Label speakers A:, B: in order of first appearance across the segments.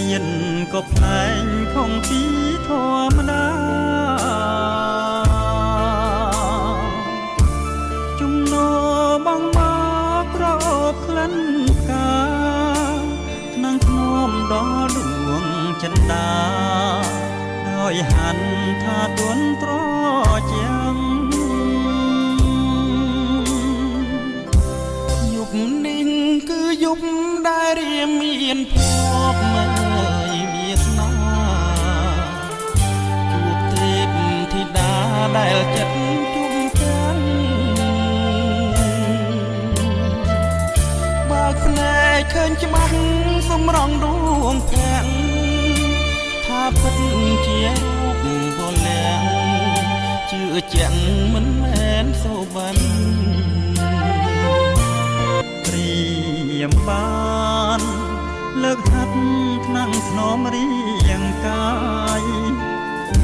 A: មានក៏ផ្លែងของពីធម្មតាជំនោបងមកក្រអូបក្លិនផ្កាថ្នាំងធ្នមដល់ដួងចិន្តាដោយហាន់ថាទន់ត្រជាងយប់នេះគឺយប់ដែលរៀមមានភពមើលវាសនាជួបទេពធីតាដែលចិត្តជុំกันបើកភ្នែកឃើញច្បាស់សម្រងដួងខាងថាពិតជារូបវលាំងជឿជាក់មិនមែនសូវ័នព្រាមបានលើកហាត់ថ្នាំងស្នមរៀងកាយ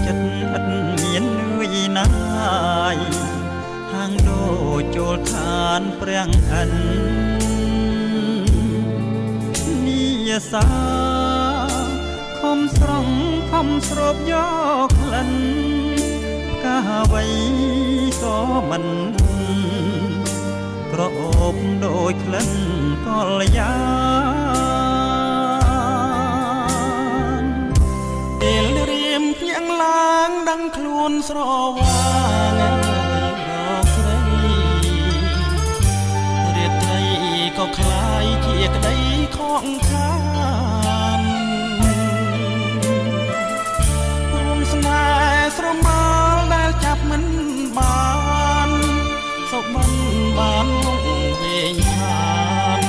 A: ចិត្តឥតមាននឿយណាយហាងដូចចូលឋានព្រះអិននីសាខំស្រង់ខំស្រូបយកក្លិនផ្កាអ្វីក៏មិនក្រអូបដូចក្លិនកលយានពេលរៀមភ្ញាំងឡើងដឹងខ្លួនស្រវាងរកស្រីរាត្រីក៏คล้ายជាក្តីខកខានរួមស្នេហ៍ស្រមោលដែលចាប់មិនបានសុបិនបានលងវែងខាន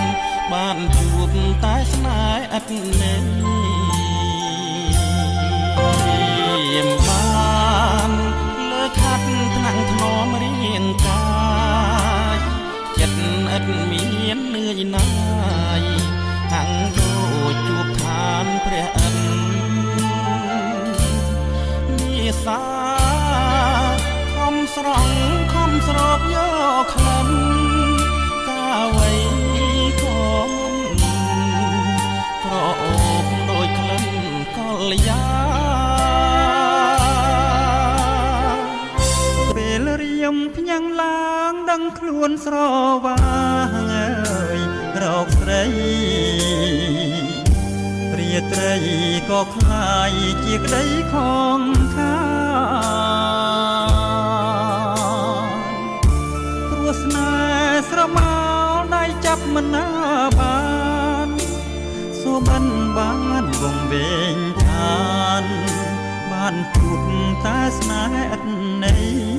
A: បានជួបតែស្នេហ៍ឥតន័យរៀមបានលើខាត់ថ្នាំងធ្នមរៀងកាយចិត្តឥតមាននឿយណាយហាំងដូចជួបឋានព្រះអិនមាសាខំស្រង់ខំស្រូបយកក្លិនកាអ្វីក៏មិនក្រអូបដូចក្លិនកលយាពេលរៀមភ្ញាំងឡើងដឹងខ្លួនស្រវាងអើយរកស្រីរាត្រីក៏คล้ายជាក្តីខំខាព្រោះស្នេហ៍ស្រមោលដៃចាប់មិនណាបានសូមបិនបានវងវែងឋានបានជួបតែស្នេហ៍ឥតន័យ